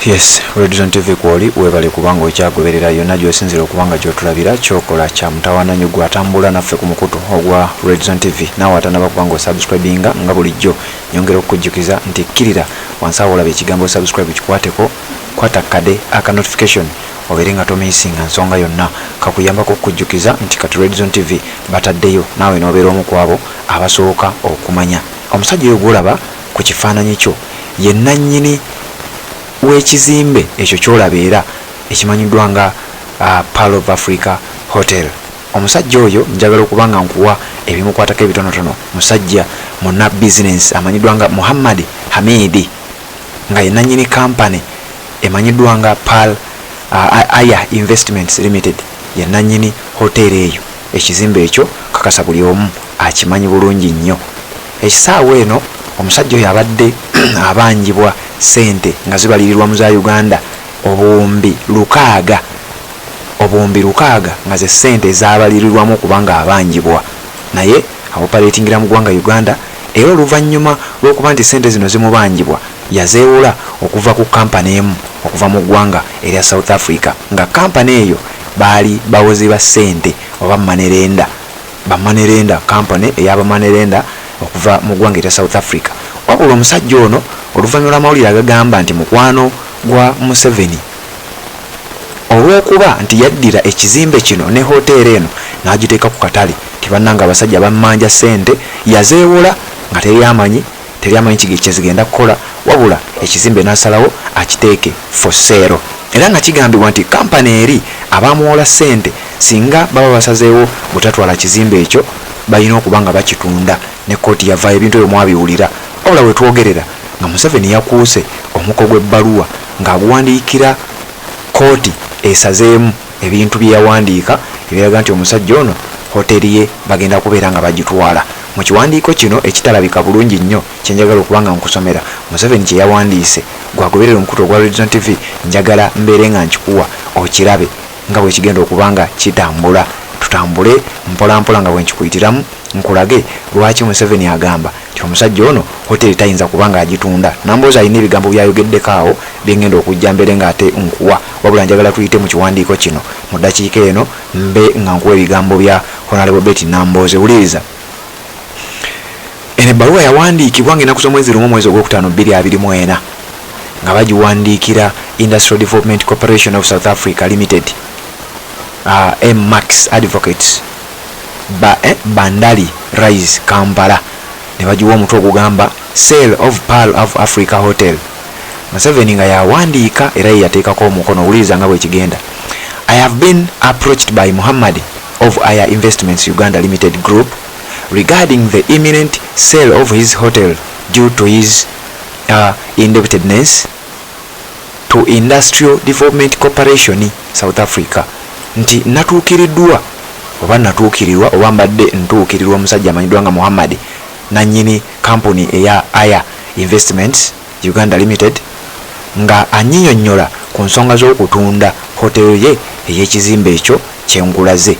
Yes, Redison TV kwoli webale kubanga okyagoberera yonna gy'osinzira okubanga gy'otulabira kyokola kya mutawaana nnyo gw'atambula naffe ku mukutu ogwa Redison TV naawe atanaba kubanga osubscribinga nga bulijjo nyongera okukujjukiza nti kkirira wansi awo olaba ekigambo subscribe kikwateko kwata kade aka notification obeere nga tomiisinga nsonga yonna kakuyambako okukujjukiza nti kati Redison TV bataddeyo naawe n'obeera omu ku abo abasooka okumanya omusajja oyo gw'olaba ku kifaananyi kyo ye nannyini w'ekizimbe ekyo ky'olabeera ekimanyiddwa nga Pearl of Africa Hotel. Omusajja oyo njagala okubanga nkuwa ebimukwatako ebitonotono. Musajja muna business amanyiddwa nga Muhammad Hamidi nga ye nannyini company emanyiddwa nga Pearl Aya Investments Limited ye nannyini hotel eyo. Ekizimbe ekyo kakasa buli omu akimanyi bulungi nnyo. Ekisaawa eno omusajja oyo abadde abanjibwa sente nga zibalirirwa mu za Uganda obuwumbi lukaaga nga ze sente zabalirirwamu kubanga abanjibwa naye operatingira mu ggwanga Uganda era oluvannyuma lw'okuba nti sente zino zimubanjibwa yazeewula okuva ku kampani emu okuva mu ggwanga erya South Africa nga kampani eyo baali bawozi ba sente oba bamanerenda kampani ey'abamanerenda okuva mu ggwanga erya South Africa. Wabula omusajja ono oluvannyuma lw'amawulire agagamba nti mukwano gwa Museveni olw'okuba nti yaddira ekizimbe kino ne hoteeri eno n'agiteeka ku katale tibannanga abasajja bammanja sente yazeewula nga teriamanyi kyezigenda kukola wabula ekizimbe n'asalawo akiteeke for sale era nga kigambibwa nti kampani eri abamuwola sente singa baba basazeewo butatwala kizimbe ekyo balina okuba nga bakitunda ne kooti yavaayo ebintu ebyo mwabiwulira wabula wetwogerera nga Museveni yakuuse omuko gw'ebbaluwa ng'aguwandiikira kooti esazeemu ebintu bye yawandiika ebiraga nti omusajja ono hoteeri ye bagenda kubeera nga bagitwala. Mu kiwandiiko kino ekitalabika bulungi nnyo kyenjagala okubanga nkusomera Museveni kye yawandiise gwagoberera omukutu ogwa Redison TV njagala mbeere nga nkikuwa okirabe nga bwe kigenda okubanga kitambula. Tutambule mpolampola nga bwe nkikuyitiramu nkulage lwaki Museveni agamba nti omusajja ono hoteeri tayinza kubanga agitunda. Nambooza alina ebigambo byayogeddeko awo byengenda okujja mbere ng'ate nkuwa wabula njagala tuyite mu kiwandiiko kino mu ddakiika eno mbe nga nkuwa ebigambo bya Honorable Betty Nambooze. Wuliriza. Eno ebbaluwa yawandiikibwa ng'enaku mwezi lumu mwezi ogwokutaano 2024 nga bagiwandiikira Industrial Development Corporation of South Africa Limited Max Advocates Bandari Rise Kampala ne bagiwa omutwe ogugamba Sale of Pearl of Africa Hotel. Museveni nga yawandiika era ye yateekako omukono. Wuliriza nga bwe kigenda. I have been approached by Muhammad of Aya Investments Uganda Limited Group regarding the imminent sale of his hotel due to his indebtedness to Industrial Development Corporation South Africa. Nti natuukiriddwa oba natuukirirwa oba mbadde ntuukirirwa omusajja amanyiddwa nga Muhammad nannyini kampuni eya Aya Investments Uganda Limited nga anyinyonnyola ku nsonga z'okutunda hoteli ye ey'ekizimbe ekyo kyenkulaze.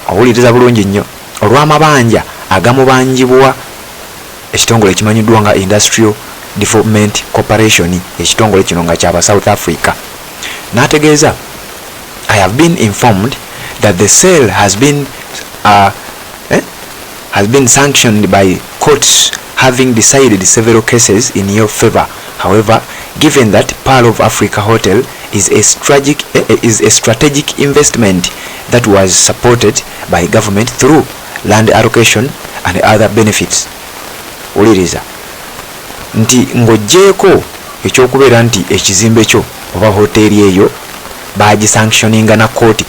Owuliriza bulungi nnyo olw'amabanja agamubanjibwa ekitongole ekimanyiddwa nga Industrial Development Corporation ekitongole kino nga kyaba South Africa. N'ategeeza I have been informed that the sale has been sanctioned by courts having decided several cases in your favor. However, given that Pearl of Africa Hotel is a strategic investment that was supported by government through land allocation and other benefits. Uliriza nti ng'ogjeeko ekyokubeera nti ekizimbe kyo oba hoteeri eyo bagisanctioninga na court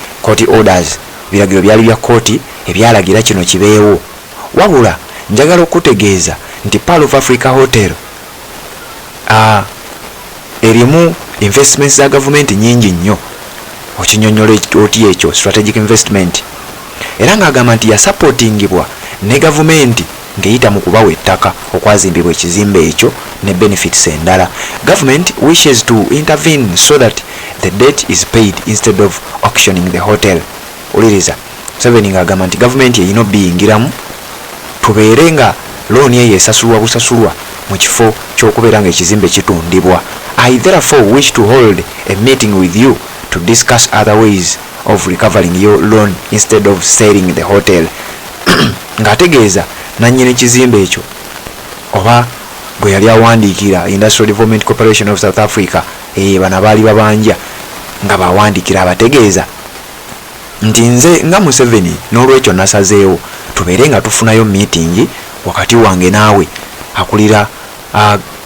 orders biragiro byali bya kooti ebyalagira kino kibeewo wabula njagala okutegeeza nti Pearl of Africa Hotel erimu investments za government nyingi nnyo okinyonnyola oti ekyo strategic investment era ng'agamba nti yasupportingibwa ne government ng'eyita mu kubawa ettaka okwazimbibwa ekizimbe ekyo ne benefits endala. Government wishes to intervene so that the debt is paid instead of auctioning the hotel. Uliriza Museveni ng'agamba nti government yeyina obiyingiramu tubeere nga looni eyo esasulwa busasulwa mu kifo ky'okubeera ng'ekizimbe kitundibwa. I therefore wish to hold a meeting with you to discuss other ways of recovering your loan instead of selling the hotel. Ng'ategeeza nannyini kizimbe ekyo oba gwe yali awandiikira Industrial Development Corporation of South Africa bana baali babanja nga bawandiikira abategeeza nti nze nga Museveni n'olwekyo nasazeewo tubeere nga tufunayo meeting wakati wange naawe akulira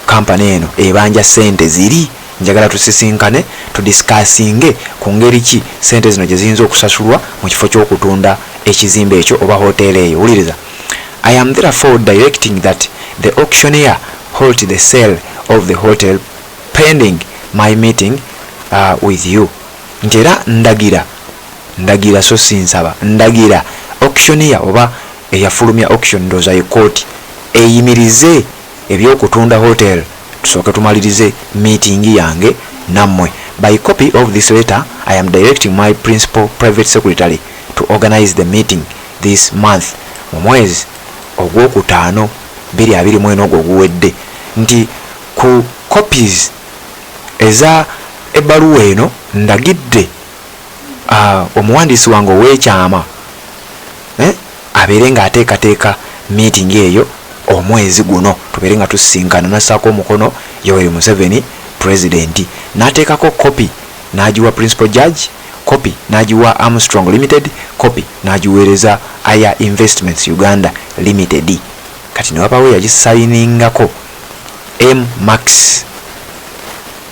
kampani eno ebanja sente ziri njagala tusisinkane tudiscassinge ku ngeri ki sente zino gye ziyinza okusasulwa mu kifo ky'okutunda ekizimbe ekyo oba hotel eyo. Wuliriza. I am therefore directing that the auctioneer hold the sale of the hotel pending my meeting with you. Njera ndagira so sinsaba ndagira auctioneer oba eyafulumya auction ndoza ekoti eyimirize ebyokutunda hotel tusooke tumalirize meeting yange nammwe. By copy of this letter I am directing my principal private secretary to organize the meeting this month mu mwezi ogwokutaano 2021 ogwo guwedde. Nti ku copies eza ebbaluwa eno ndagidde omuwandiisi wange ow'ekyama abeere ng'ateekateeka meeting eyo omwezi guno tubeere nga tusisinkana nassaako omukono Yoweri Museveni president n'ateekako copy n'agiwa principal judge, copy n'agiwa Armstrong Limited, copy n'agiweereza Aya Investments Uganda Limited. Kati ne wabawo yagisayiningako M. Max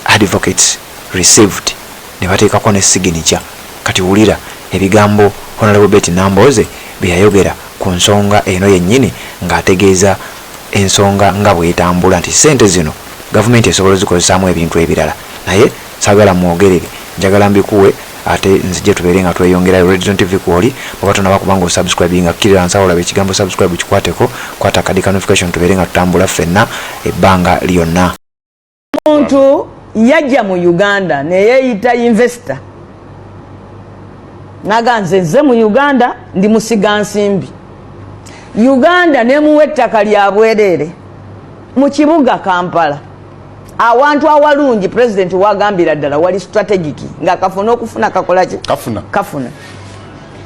Advocates received ne bateekako ne signature. Kati wulira ebigambo Honorable Betty Namboze bye yayogera ku nsonga eno yennyini ng'ategeeza ensonga nga bw'etambula nti sente zino gavumenti esobola zikozesaamu ebintu ebirala. Naye saagala mwogerere, njagala mbikuwe ate nzije tubeere nga tweyongerayo. Red Zone TV kwoli bw'oba tonaba kubanga osubscribe nga kkirira nsawula ekigambo subscribe kikwateko, kwata kadi ka notification tubeere nga tutambula ffenna ebbanga lyonna. Omuntu yajja mu Uganda ne yeeyita investor naganze nze mu Uganda ndi musiga nsimbi. Uganda nemuwa ettaka lya bwereere mu kibuga Kampala awantu awalungi president wagambira ddala wali strategic nga kafuna okufuna kakolaki kafuna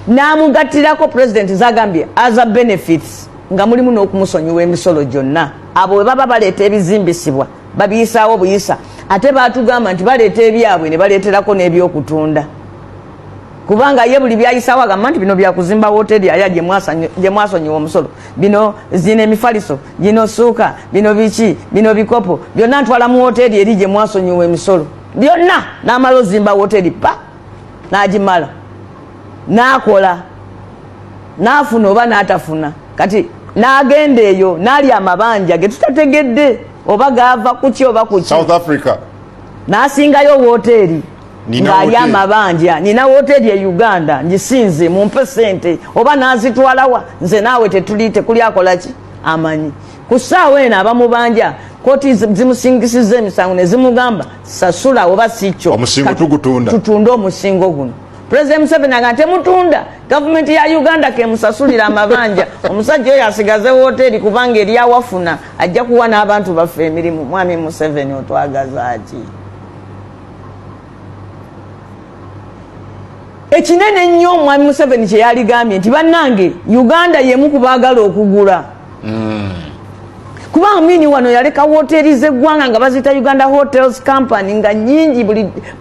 namugattirako president zagambye as a benefits nga mulimu n'okumusonyiwa emisolo gyonna. Abo baba baleeta ebizimbisibwa babiyisaawo buyisa ate baatugamba nti baleeta ebyabwe ne baleeterako n'ebyokutunda kubanga ye buli byayisaawo agamba nti bino byakuzimba hoteli aya gye mwasonyiwa omusolo, bino zina emifaliso, gino suuka, bino biki, bino bikopo byonna ntwala mu hoteli eri gye mwasonyiwa emisolo byonna n'amala ozimba hoteli pa n'agimala n'akola n'afuna oba n'atafuna. Kati n'agenda eyo n'ali amabanja ge tutategedde oba gaava kuki oba kuki. South Africa n'asingayo hoteli ng'ali amabanja. Nina hoteli e Uganda ngisinze mumpe sente oba n'azitwalawa nze naawe tekuli akolaki amanyi. Ku ssaawa eno abamubanja koti zimusingisiza emisango ne zimugamba sasula oba si kyo omusingo tugutunda tutunde omusingo guno. President Museveni aga temutunda gavumenti ya Uganda kemusasulira amabanja. Omusajja oyo asigaze hoteli kubanga eri awafuna ajja kuwa n'abantu baffe emirimu. Mwami Museveni otwagaza ati ekinene nnyo Mwami Museveni kye yaligambye nti bannange Uganda yemu kubaagala okugula. Kubanga mini wano yaleka hoteli z'eggwanga nga bazita Uganda Hotels Company nga nyingi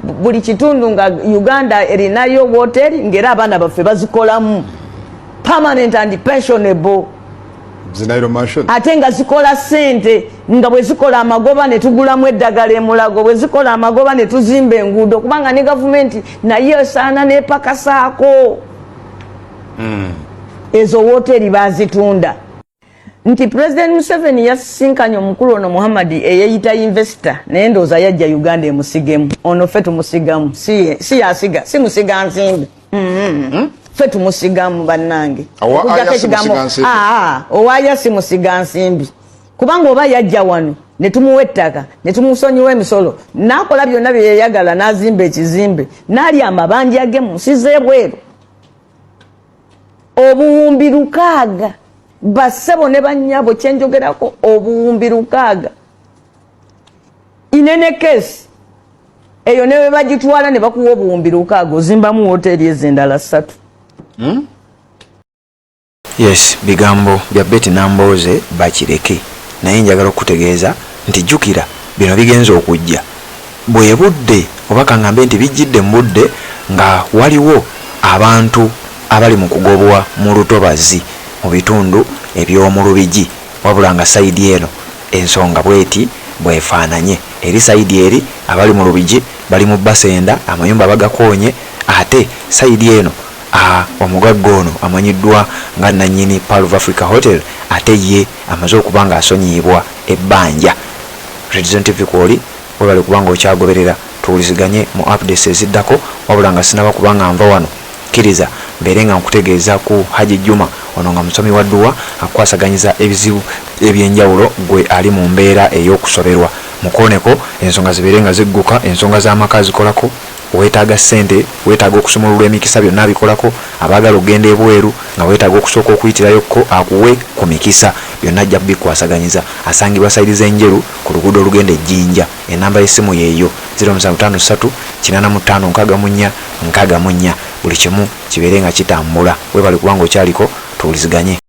buli kitundu nga Uganda erinayo hoteli ngera abaana baffe bazikolamu permanent and pensionable. Ate nga zikola sente nga bwe zikola amagoba ne tugulamu eddagala emulago, bwe zikola amagoba ne tuzimba enguudo kubanga ne gavumenti naye esaana n'epakasaako. Ezo hoteli bazitunda. Nti President Museveni yasinkanye omukulu ono Muhammad eyeyita investor naye ndooza yajja Uganda emusigemu. Ono ffe tumusigamu si yasiga si musiga nsimbi. Ffe tumusigamu bannange. Owaaya si musiga nsimbi kubanga oba yajja wano ne tumuwa ettaka ne tumusonyiwa emisolo n'akola byonna bye yeyagala n'azimba ekizimbe n'ali amabanja ge musize bweru obuwumbi 600 bassebo ne bannyabo kyenjogerako obuwumbi 600 inene kesi eyo ne bagitwala ne bakuwa obuwumbi 600 ozimbamu hoteri ezendala 3. Yes, bigambo bya Betty Namboze bakireke naye njagala okutegeeza nti jjukira bino bigenza okujja bwe budde oba kangambe nti bijjidde mu budde nga waliwo abantu abali mu kugobwa mu lutobazi mu bitundu eby'omu Lubigi wabula nga sayidi eno ensonga bweti bwefaananye eri sayidi eri abali mu Lubigi bali mu Basenda amayumba bagakoonye ate sayidi eno omugagga ono amanyiddwa nga nannyini Pearl of Africa Hotel ate ye amaze okuba nga asonyiibwa ebbanja. Redzone TV kwoli webale kubanga okyagoberera tuwuliziganye mu updates eziddako wabula nga sinaba kubanga nva wano kkiriza mbeere nga nkutegeeza ku Haji Juma ono nga musomi wa dduwa akwasaganyiza ebizibu ebyenjawulo gwe ali mu mbeera ey'okusoberwa mukooneko ensonga zibeere nga zigguka ensonga z'amaka zikolako weetaaga ssente weetaaga okusumulula emikisa byonna bikolako abaagala okugenda ebweru nga weetaaga okusooka okuyitirayokko akuwe ku mikisa byonna ajja kubikwasaganyiza asangibwa sayidi z'enjeru ku luguudo olugenda ejjinja enamba y'essimu yeeyo 0753 85 64 buli kimu kibeere nga kitambula webali kubanga okyaliko tuwuliziganye.